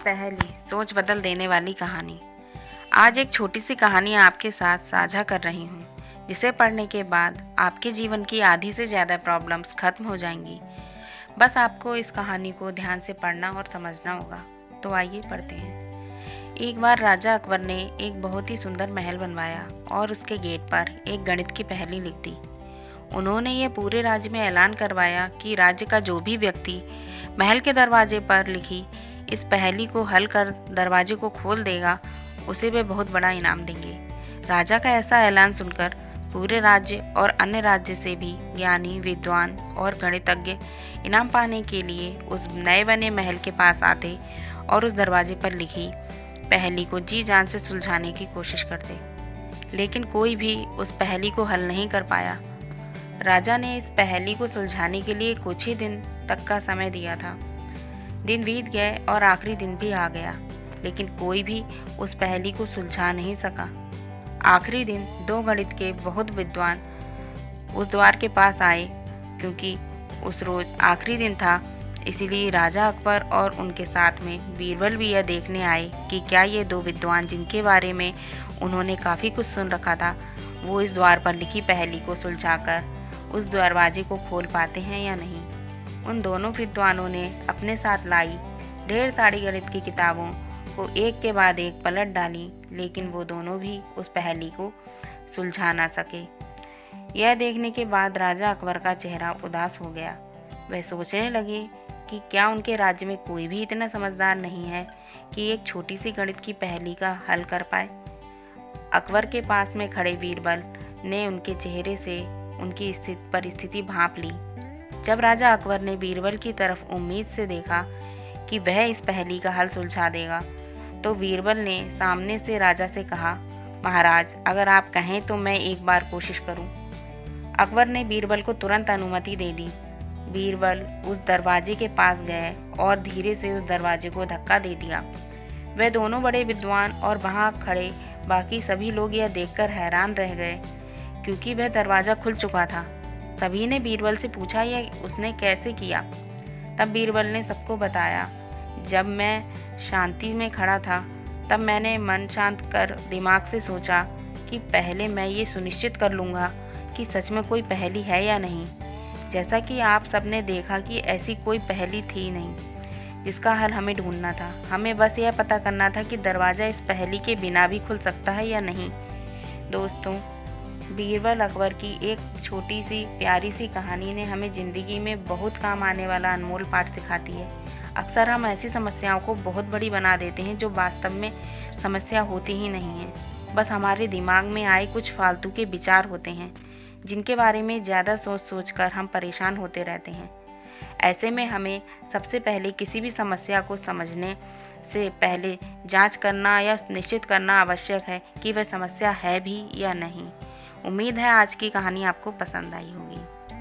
पहेली सोच बदल देने वाली कहानी। आज एक छोटी सी कहानी आपके साथ साझा कर रही हूँ, जिसे पढ़ने के बाद आपके जीवन की आधी से ज़्यादा प्रॉब्लम्स खत्म हो जाएंगी। बस आपको इस कहानी को ध्यान से पढ़ना और समझना होगा। तो आइए पढ़ते हैं। एक बार राजा अकबर ने एक बहुत ही सुंदर महल बनवाया और उसके गेट पर एक गणित की पहेली लिख दी। उन्होंने ये पूरे राज्य में ऐलान करवाया कि राज्य का जो भी व्यक्ति महल के दरवाजे पर लिखी इस पहेली को हल कर दरवाजे को खोल देगा, उसे वे बहुत बड़ा इनाम देंगे। राजा का ऐसा ऐलान सुनकर पूरे राज्य और अन्य राज्य से भी ज्ञानी, विद्वान और गणितज्ञ इनाम पाने के लिए उस नए बने महल के पास आते और उस दरवाजे पर लिखी पहेली को जी जान से सुलझाने की कोशिश करते। लेकिन कोई भी उस पहेली को हल नहीं कर पाया। राजा ने इस पहेली को सुलझाने के लिए कुछ ही दिन तक का समय दिया था। दिन बीत गए और आखिरी दिन भी आ गया, लेकिन कोई भी उस पहेली को सुलझा नहीं सका। आखिरी दिन दो गणित के बहुत विद्वान उस द्वार के पास आए। क्योंकि उस रोज आखिरी दिन था, इसीलिए राजा अकबर और उनके साथ में बीरबल भी यह देखने आए कि क्या ये दो विद्वान, जिनके बारे में उन्होंने काफ़ी कुछ सुन रखा था, वो इस द्वार पर लिखी पहेली को सुलझाकर उस दरवाजे को खोल पाते हैं या नहीं। उन दोनों विद्वानों ने अपने साथ लाई ढेर सारी गणित की किताबों को एक के बाद एक पलट डाली, लेकिन वो दोनों भी उस पहेली को सुलझा ना सके। यह देखने के बाद राजा अकबर का चेहरा उदास हो गया। वह सोचने लगे कि क्या उनके राज्य में कोई भी इतना समझदार नहीं है कि एक छोटी सी गणित की पहेली का हल कर पाए। अकबर के पास में खड़े बीरबल ने उनके चेहरे से उनकी परिस्थिति भांप ली। जब राजा अकबर ने बीरबल की तरफ उम्मीद से देखा कि वह इस पहेली का हल सुलझा देगा, तो बीरबल ने सामने से राजा से कहा, महाराज, अगर आप कहें तो मैं एक बार कोशिश करूं। अकबर ने बीरबल को तुरंत अनुमति दे दी। बीरबल उस दरवाजे के पास गए और धीरे से उस दरवाजे को धक्का दे दिया। वे दोनों बड़े विद्वान और वहां खड़े बाकी सभी लोग यह देखकर हैरान रह गए, क्योंकि वह दरवाज़ा खुल चुका था। सभी ने बीरबल से पूछा यह उसने कैसे किया। तब बीरबल ने सबको बताया, जब मैं शांति में खड़ा था तब मैंने मन शांत कर दिमाग से सोचा कि पहले मैं ये सुनिश्चित कर लूँगा कि सच में कोई पहेली है या नहीं। जैसा कि आप सबने देखा कि ऐसी कोई पहेली थी नहीं जिसका हल हमें ढूंढना था। हमें बस यह पता करना था कि दरवाज़ा इस पहेली के बिना भी खुल सकता है या नहीं। दोस्तों, बीरबल अकबर की एक छोटी सी प्यारी सी कहानी ने हमें ज़िंदगी में बहुत काम आने वाला अनमोल पाठ सिखाती है। अक्सर हम ऐसी समस्याओं को बहुत बड़ी बना देते हैं जो वास्तव में समस्या होती ही नहीं है। बस हमारे दिमाग में आए कुछ फालतू के विचार होते हैं, जिनके बारे में ज़्यादा सोच कर हम परेशान होते रहते हैं। ऐसे में हमें सबसे पहले किसी भी समस्या को समझने से पहले जांच करना या निश्चित करना आवश्यक है कि वह समस्या है भी या नहीं। उम्मीद है आज की कहानी आपको पसंद आई हो।